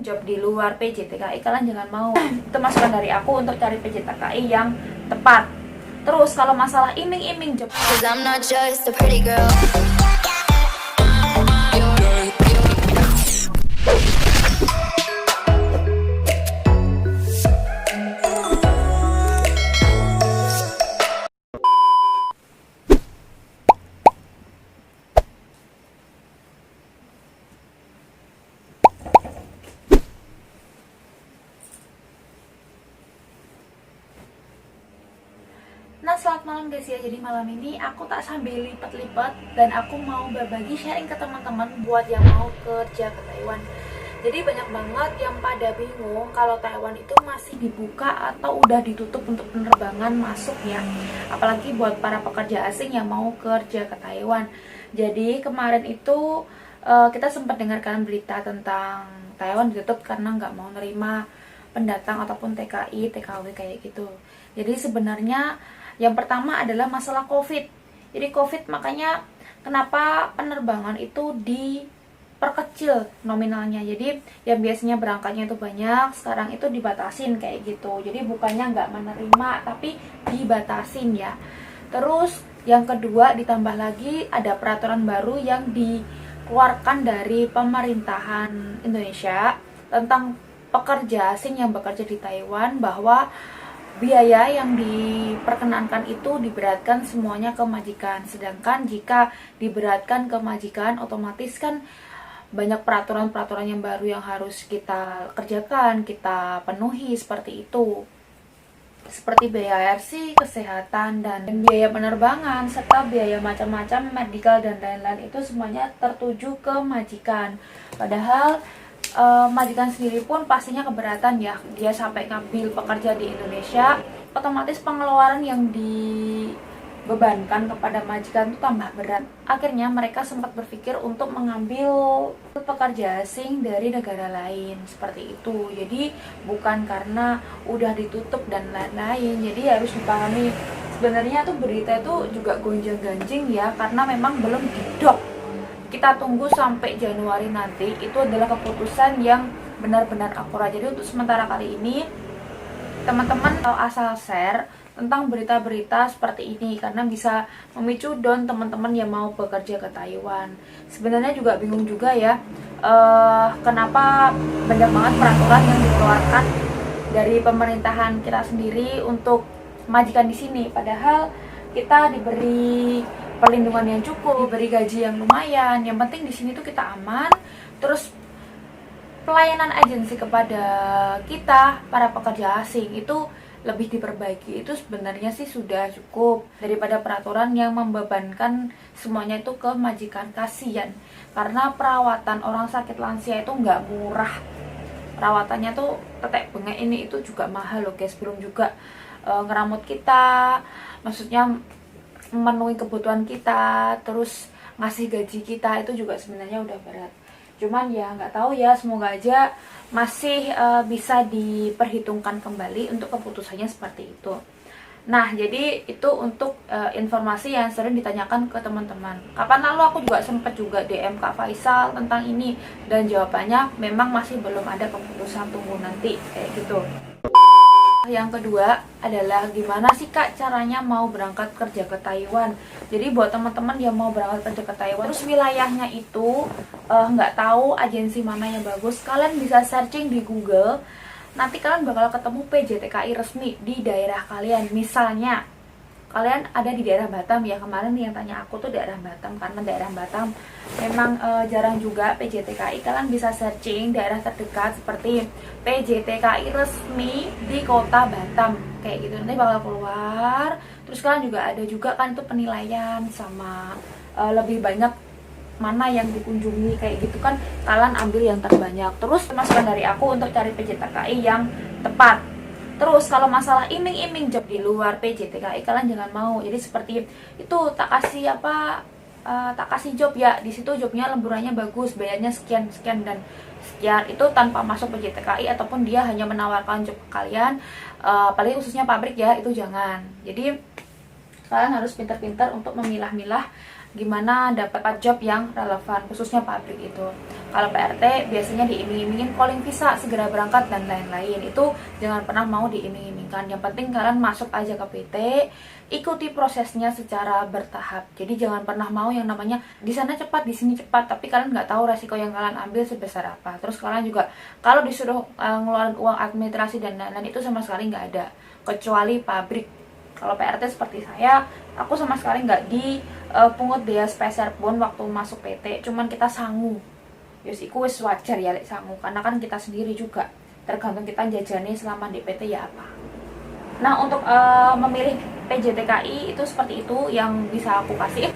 job di luar PJTKI, kalian jangan mau. Itu masukan dari aku untuk cari PJTKI yang tepat. Terus kalau masalah iming-iming job, nah, selamat malam guys ya. Jadi malam ini aku tak sambil lipat-lipat dan aku mau berbagi sharing ke teman-teman buat yang mau kerja ke Taiwan. Jadi banyak banget yang pada bingung kalau Taiwan itu masih dibuka atau udah ditutup untuk penerbangan masuk ya. Apalagi buat para pekerja asing yang mau kerja ke Taiwan. Jadi kemarin itu kita sempat dengarkan berita tentang Taiwan ditutup karena nggak mau nerima pendatang ataupun TKI, TKW kayak gitu. Jadi sebenarnya yang pertama adalah masalah COVID. Jadi COVID makanya kenapa penerbangan itu diperkecil nominalnya. Jadi yang biasanya berangkatnya itu banyak, sekarang itu dibatasin kayak gitu. Jadi bukannya nggak menerima, tapi dibatasin ya. Terus yang kedua ditambah lagi ada peraturan baru yang dikeluarkan dari pemerintahan Indonesia tentang pekerja asing yang bekerja di Taiwan, bahwa biaya yang diperkenankan itu diberatkan semuanya ke majikan. Sedangkan jika diberatkan ke majikan, otomatis kan banyak peraturan-peraturan yang baru yang harus kita kerjakan, kita penuhi seperti itu. Seperti biaya ARC, kesehatan, dan biaya penerbangan, serta biaya macam-macam, medical dan lain-lain, itu semuanya tertuju ke majikan. Padahal majikan sendiri pun pastinya keberatan ya, dia sampai ngambil pekerja di Indonesia, otomatis pengeluaran yang dibebankan kepada majikan itu tambah berat. Akhirnya mereka sempat berpikir untuk mengambil pekerja asing dari negara lain seperti itu. Jadi bukan karena udah ditutup dan lain-lain. Jadi harus dipahami sebenarnya tuh berita itu juga gonjang-ganjing ya, karena memang belum didok. Kita tunggu sampai Januari nanti, itu adalah keputusan yang benar-benar akurat. Jadi untuk sementara kali ini teman-teman asal share tentang berita-berita seperti ini karena bisa memicu down teman-teman yang mau bekerja ke Taiwan. Sebenarnya juga bingung juga ya, kenapa banyak banget peraturan yang dikeluarkan dari pemerintahan kita sendiri untuk majikan di sini, padahal kita diberi perlindungan yang cukup, diberi gaji yang lumayan. Yang penting di sini tuh kita aman. Terus pelayanan agensi kepada kita para pekerja asing itu lebih diperbaiki. Itu sebenarnya sih sudah cukup daripada peraturan yang membebankan semuanya itu ke majikan. Kasihan, karena perawatan orang sakit lansia itu nggak murah. Perawatannya tuh tetek bengek ini itu juga mahal loh guys. Belum juga ngeramut kita, maksudnya memenuhi kebutuhan kita, terus ngasih gaji kita, itu juga sebenarnya udah berat. Cuman ya nggak tahu ya, semoga aja masih bisa diperhitungkan kembali untuk keputusannya seperti itu. Nah, jadi itu untuk informasi yang sering ditanyakan ke teman-teman. Kapan lalu aku juga sempat juga DM Kak Faisal tentang ini, dan jawabannya memang masih belum ada keputusan, tunggu nanti kayak gitu. Yang kedua adalah gimana sih Kak caranya mau berangkat kerja ke Taiwan. Jadi buat teman-teman yang mau berangkat kerja ke Taiwan, terus wilayahnya itu nggak tahu agensi mana yang bagus, kalian bisa searching di Google. Nanti kalian bakal ketemu PJTKI resmi di daerah kalian. Misalnya kalian ada di daerah Batam ya, kemarin yang tanya aku tuh daerah Batam, karena daerah Batam memang jarang juga PJTKI. Kalian bisa searching daerah terdekat seperti PJTKI resmi di kota Batam kayak gitu, nanti bakal keluar. Terus kalian juga ada juga kan itu penilaian sama lebih banyak mana yang dikunjungi kayak gitu kan, kalian ambil yang terbanyak. Terus masukan dari aku untuk cari PJTKI yang tepat. Terus kalau masalah iming-iming job di luar PJTKI, kalian jangan mau. Jadi seperti itu, tak kasih job ya, di situ jobnya lemburannya bagus, bayarnya sekian dan sekian, itu tanpa masuk PJTKI ataupun dia hanya menawarkan job ke kalian, paling khususnya pabrik ya, itu jangan. Jadi kalian harus pintar-pintar untuk memilah-milah gimana dapat job yang relevan, khususnya pabrik itu. Kalau PRT biasanya diiming-imingin calling visa, segera berangkat dan lain-lain. Itu jangan pernah mau diiming-imingkan. Yang penting kalian masuk aja ke PT, ikuti prosesnya secara bertahap. Jadi jangan pernah mau yang namanya di sana cepat, di sini cepat, tapi kalian nggak tahu resiko yang kalian ambil sebesar apa. Terus kalian juga kalau disuruh ngeluarin uang administrasi dan lain-lain itu sama sekali nggak ada, kecuali pabrik. Kalau PRT seperti saya, aku sama sekali nggak pungut biaya spesial pun waktu masuk PT, cuman kita sangu. Yus iku wis wajar ya lek sangu, karena kan kita sendiri juga, tergantung kita jajane selama di PT ya apa. Nah, untuk memilih PJTKI itu seperti itu yang bisa aku kasih.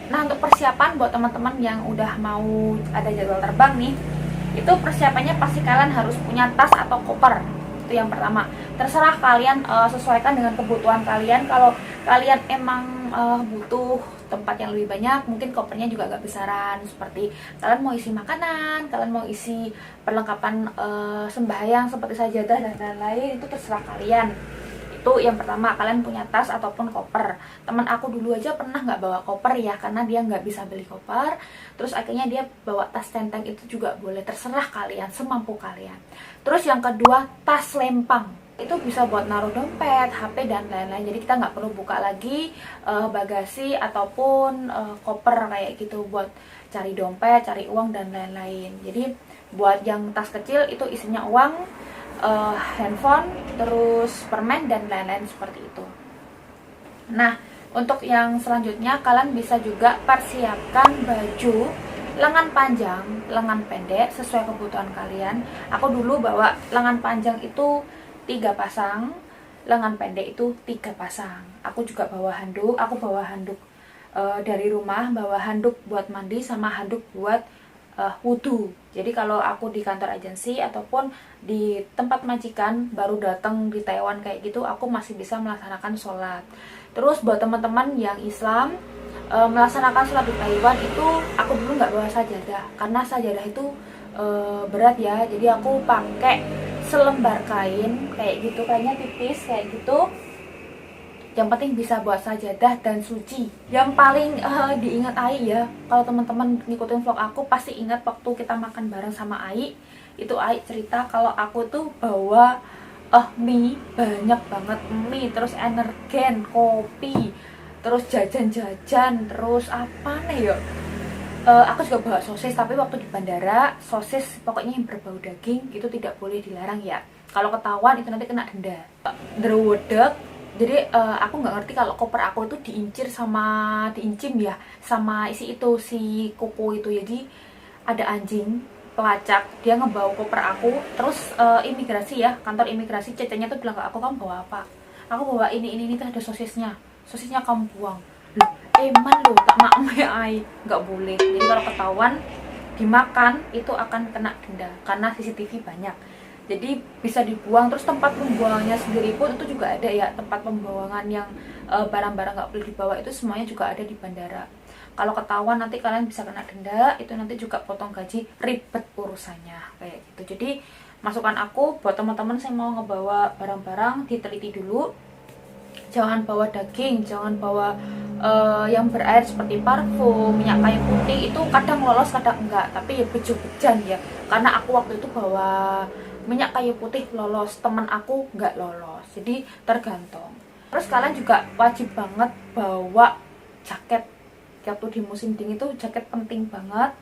Nah, untuk persiapan buat teman-teman yang udah mau ada jadwal terbang nih, itu persiapannya pasti kalian harus punya tas atau koper. Itu yang pertama. Terserah kalian sesuaikan dengan kebutuhan kalian. Kalau kalian emang butuh tempat yang lebih banyak, mungkin kopernya juga agak besaran. Seperti kalian mau isi makanan, kalian mau isi perlengkapan sembahyang seperti sajadah dan lain-lain, itu terserah kalian. Itu yang pertama, kalian punya tas ataupun koper. Teman aku dulu aja pernah nggak bawa koper ya, karena dia nggak bisa beli koper. Terus akhirnya dia bawa tas tenteng, itu juga boleh, terserah kalian, semampu kalian. Terus yang kedua, tas lempang. Itu bisa buat naruh dompet, HP dan lain-lain. Jadi kita nggak perlu buka lagi bagasi ataupun koper kayak gitu buat cari dompet, cari uang dan lain-lain. Jadi buat yang tas kecil itu isinya uang, handphone, terus permen dan lain-lain seperti itu. Nah, untuk yang selanjutnya kalian bisa juga persiapkan baju lengan panjang, lengan pendek sesuai kebutuhan kalian. Aku dulu bawa lengan panjang itu 3 pasang, lengan pendek itu 3 pasang. Aku juga bawa handuk, aku bawa handuk dari rumah, bawa handuk buat mandi sama handuk buat wudhu. Jadi kalau aku di kantor agensi ataupun di tempat majikan baru datang di Taiwan kayak gitu, aku masih bisa melaksanakan sholat. Terus buat teman-teman yang Islam, melaksanakan sholat di Taiwan itu aku dulu nggak bawa sajadah, karena sajadah itu berat ya. Jadi aku pakai selembar kain kayak gitu, kayaknya tipis kayak gitu. Yang penting bisa buat sajadah dan suci. Yang paling diingat Ai ya, kalau teman-teman ngikutin vlog aku pasti ingat waktu kita makan bareng sama Ai. Itu Ai cerita kalau aku tuh bawa mie, banyak banget mie, terus energen, kopi, terus jajan-jajan, terus apa nih ya, aku juga bawa sosis. Tapi waktu di bandara, sosis pokoknya yang berbau daging itu tidak boleh, dilarang ya. Kalau ketahuan itu nanti kena denda. Derwedek. Jadi aku nggak ngerti kalau koper aku itu diincim ya sama isi itu, si kuku itu. Jadi ada anjing pelacak, dia ngebawa koper aku. Terus imigrasi ya, kantor imigrasi cecenya tuh bilang ke aku, kamu bawa apa? Aku bawa ini tuh ada sosisnya kamu buang. Loh, eman loh, tak maklum ya Ai, nggak boleh. Jadi kalau ketahuan dimakan itu akan kena denda karena CCTV banyak. Jadi bisa dibuang. Terus tempat pembuangannya sendiri pun itu juga ada ya, tempat pembuangan yang barang-barang nggak boleh dibawa itu semuanya juga ada di bandara. Kalau ketahuan nanti kalian bisa kena denda, itu nanti juga potong gaji, ribet urusannya kayak gitu. Jadi masukan aku buat teman-teman yang mau ngebawa barang-barang, diteliti dulu. Jangan bawa daging, jangan bawa yang berair seperti parfum, minyak kayu putih. Itu kadang lolos kadang enggak, tapi ya bejo-bejan ya. Karena aku waktu itu bawa minyak kayu putih lolos, teman aku nggak lolos. Jadi tergantung. Terus kalian juga wajib banget bawa jaket. Waktu di musim dingin itu jaket penting banget.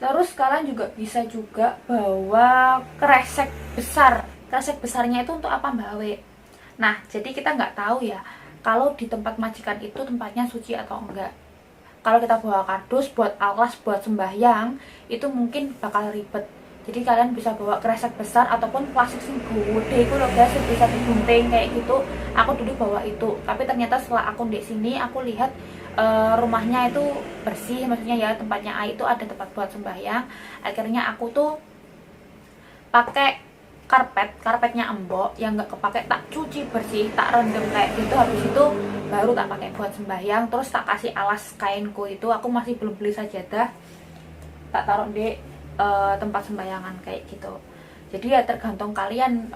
Terus kalian juga bisa juga bawa kresek besar. Kresek besarnya itu untuk apa Mbak Awe? Nah, jadi kita nggak tahu ya kalau di tempat majikan itu tempatnya suci atau enggak. Kalau kita bawa kardus buat alas, buat sembahyang, itu mungkin bakal ribet. Jadi kalian bisa bawa kresek besar ataupun plastik sing gede itu loh guys, bisa digunting kayak gitu. Aku dulu bawa itu, tapi ternyata setelah aku di sini aku lihat rumahnya itu bersih, maksudnya ya tempatnya Ai itu ada tempat buat sembahyang. Akhirnya aku tuh pakai karpetnya embok yang nggak kepake, tak cuci bersih, tak rendam kayak gitu. Habis itu baru tak pakai buat sembahyang. Terus tak kasih alas kainku itu, aku masih belum beli sajadah, tak taruh di tempat sembahyangan kayak gitu. Jadi ya tergantung kalian,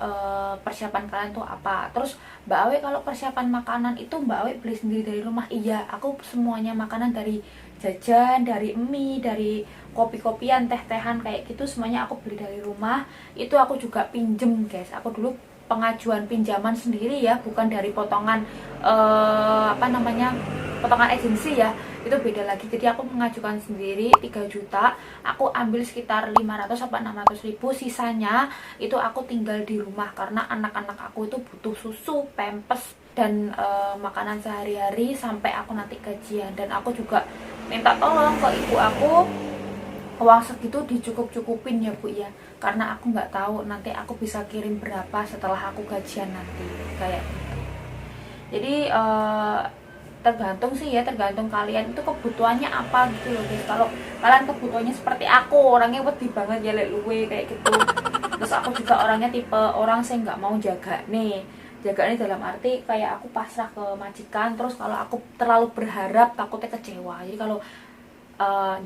persiapan kalian tuh apa. Terus Mbak Awe kalau persiapan makanan itu Mbak Awe beli sendiri dari rumah? Iya, aku semuanya makanan dari jajan, dari mie, dari kopi-kopian, teh-tehan kayak gitu semuanya aku beli dari rumah. Itu aku juga pinjem guys, aku dulu pengajuan pinjaman sendiri ya, bukan dari potongan apa namanya, potongan agensi ya, itu beda lagi. Jadi aku mengajukan sendiri 3 juta, aku ambil sekitar 500 sampai 600 ribu, sisanya itu aku tinggal di rumah karena anak-anak aku itu butuh susu, pampers, dan makanan sehari-hari sampai aku nanti gajian. Dan aku juga minta tolong ke ibu aku, uang segitu dicukup-cukupin ya Bu ya, karena aku nggak tahu nanti aku bisa kirim berapa setelah aku gajian nanti kayak gitu. Jadi tergantung sih ya, tergantung kalian itu kebutuhannya apa gitu loh guys. Kalau kalian kebutuhannya seperti aku, orangnya wedi banget ya lek luwe kayak gitu, terus aku juga orangnya tipe orang saya nggak mau jaga nih, dalam arti kayak aku pasrah ke majikan. Terus kalau aku terlalu berharap takutnya kecewa. Jadi kalau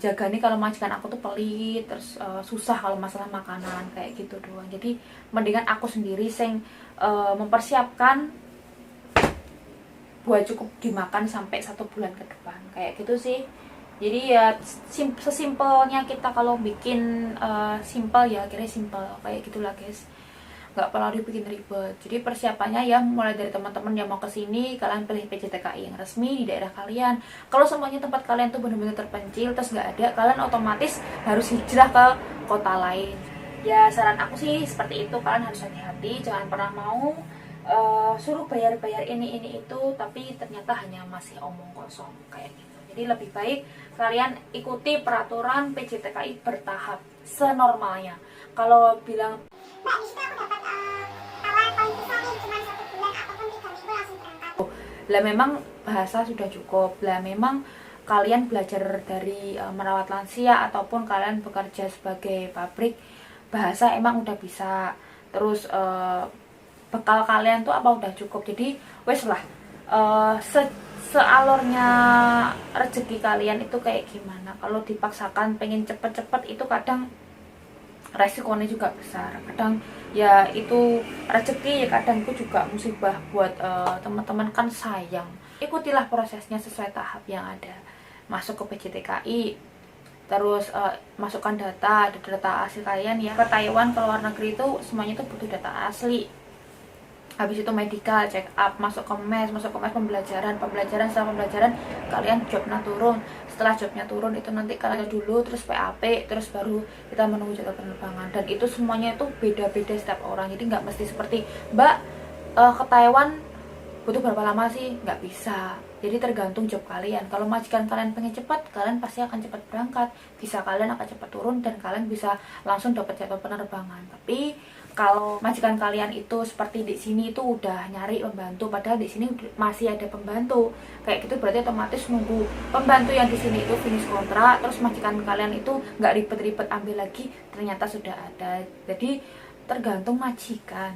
jaga nih, kalau majikan aku tuh pelit, terus susah kalau masalah makanan kayak gitu doang. Jadi mendingan aku sendiri sing mempersiapkan buat cukup dimakan sampai 1 bulan ke depan kayak gitu sih. Jadi ya sesimpelnya kita kalau bikin simple ya, kira simple kayak gitulah guys, nggak perlu dibikin ribet. Jadi persiapannya ya mulai dari teman-teman yang mau kesini, kalian pilih PJTKI yang resmi di daerah kalian. Kalau semuanya tempat kalian tuh benar-benar terpencil terus nggak ada, kalian otomatis harus hijrah ke kota lain. Ya saran aku sih seperti itu, kalian harus hati-hati, jangan pernah mau suruh bayar-bayar ini itu tapi ternyata hanya masih omong kosong kayak gitu. Jadi lebih baik kalian ikuti peraturan PJTKI bertahap senormalnya. Kalau bilang Mbak, disitu aku dapat tawaran paling besar nih cuma 1 bulan ataupun 3 minggu langsung berangkat. Lah memang bahasa sudah cukup. Lah memang kalian belajar dari merawat lansia ataupun kalian bekerja sebagai pabrik, bahasa emang udah bisa. Terus bekal kalian tuh apa udah cukup. Jadi wes lah, sealurnya rezeki kalian itu kayak gimana. Kalau dipaksakan pengen cepet-cepet itu kadang resikonya juga besar. Kadang ya itu rezeki, ya kadang itu juga musibah buat teman-teman, kan sayang. Ikutilah prosesnya sesuai tahap yang ada. Masuk ke PJTKI, terus masukkan data asli kalian ya. Ke Taiwan, ke luar negeri itu semuanya itu butuh data asli. Habis itu medical, check up, masuk ke mes pembelajaran. Setelah pembelajaran kalian jobnya turun. Setelah jobnya turun itu nanti kalian dulu, terus PAP, terus baru kita menunggu jadwal penerbangan. Dan itu semuanya itu beda-beda setiap orang. Jadi nggak mesti seperti Mbak ke Taiwan butuh berapa lama sih, nggak bisa. Jadi tergantung job kalian. Kalau majikan kalian pengen cepat, kalian pasti akan cepat berangkat. Visa kalian akan cepat turun dan kalian bisa langsung dapat jadwal penerbangan. Tapi kalau majikan kalian itu seperti di sini itu udah nyari pembantu, padahal di sini masih ada pembantu kayak gitu, berarti otomatis nunggu pembantu yang di sini itu finish kontrak, terus majikan kalian itu nggak ribet-ribet ambil lagi, ternyata sudah ada. Jadi tergantung majikan.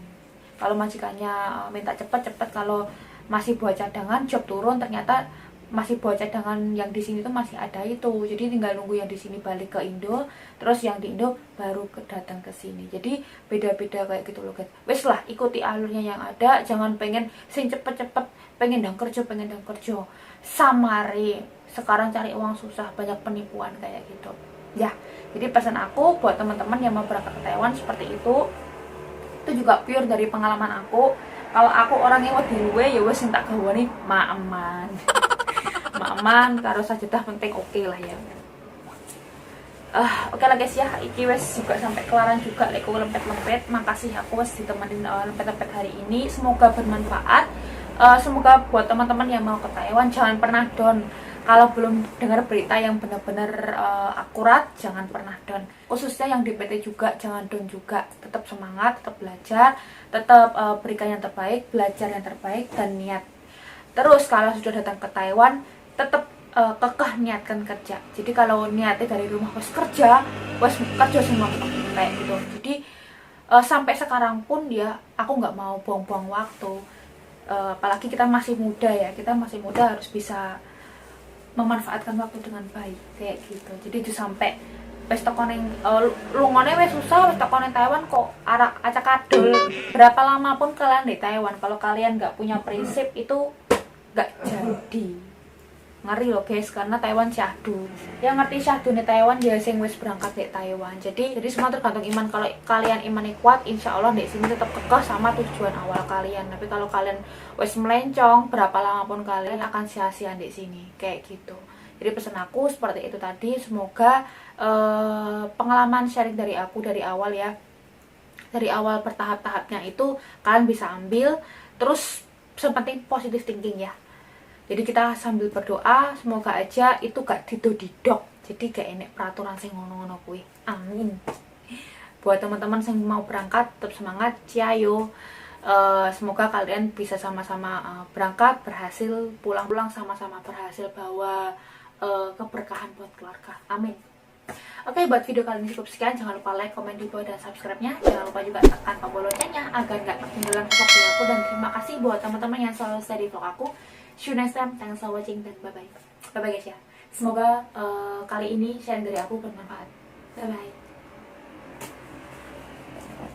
Kalau majikannya minta cepet-cepet, kalau masih buat cadangan, job turun ternyata masih buat cadangan yang di sini tuh masih ada itu. Jadi tinggal nunggu yang di sini balik ke Indo, terus yang di Indo baru datang ke sini. Jadi beda-beda kayak gitu loh guys. Wes lah, ikuti alurnya yang ada, jangan pengen sing cepet-cepet, pengen dang kerja. Samari sekarang cari uang susah, banyak penipuan kayak gitu. Ya, jadi pesan aku buat teman-teman yang mau berangkat ke Taiwan seperti itu juga pure dari pengalaman aku. Kalau aku orangnya wedi luwe ya wes tak gawani maaman. Maaman karo sajadah penting oke lah ya. Oke lah guys ya, iki wes juga sampai kelaran juga lek lempet-lempet. Makasih aku wes ditemenin lempet-lempet hari ini. Semoga bermanfaat. Semoga buat teman-teman yang mau ke Taiwan jangan pernah down. Kalau belum dengar berita yang benar-benar akurat, jangan pernah down. Khususnya yang di PT juga, jangan down juga. Tetap semangat, tetap belajar, tetap berikan yang terbaik, belajar yang terbaik, dan niat. Terus kalau sudah datang ke Taiwan, tetap kekeh niatkan kerja. Jadi kalau niatnya dari rumah pas kerja semua kayak gitu. Jadi sampai sekarang pun ya, aku nggak mau buang-buang waktu. Apalagi kita masih muda ya, harus bisa memanfaatkan waktu dengan baik kayak gitu. Jadi itu sampai wis teko ning lungone wis susah, wis teko ning Taiwan kok acak adul. Berapa lama pun kalian di Taiwan, kalau kalian nggak punya prinsip itu nggak jadi. Ngeri loh guys, karena Taiwan syahdu. Yang ngerti syahdu nih Taiwan ya sing wis berangkat di Taiwan. Jadi semua tergantung iman. Kalau kalian imannya kuat, insya Allah di sini tetap kekeh sama tujuan awal kalian. Tapi kalau kalian wis melencong, berapa lama pun kalian akan sia-sia di sini, kayak gitu. Jadi pesan aku seperti itu tadi. Semoga pengalaman sharing dari aku dari awal ya, dari awal bertahap-tahapnya itu kalian bisa ambil. Terus sepenting positive thinking ya. Jadi kita sambil berdoa semoga aja itu gak didok, jadi gak enek peraturan sing ngono-ngono kuwi. Amin. Buat teman-teman yang mau berangkat tetap semangat, ciao. Semoga kalian bisa sama-sama berangkat, berhasil pulang-pulang sama-sama berhasil bawa keberkahan buat keluarga. Amin. Oke, buat video kali ini cukup sekian. Jangan lupa like, komen di bawah, dan subscribe-nya. Jangan lupa juga tekan tombol loncengnya agar nggak ketinggalan vlog dari aku. Dan terima kasih buat teman-teman yang selalu stay di vlog aku. See you next time. Thanks for watching dan bye-bye. Bye-bye guys ya. Semoga kali ini sharing dari aku bermanfaat. Bye-bye.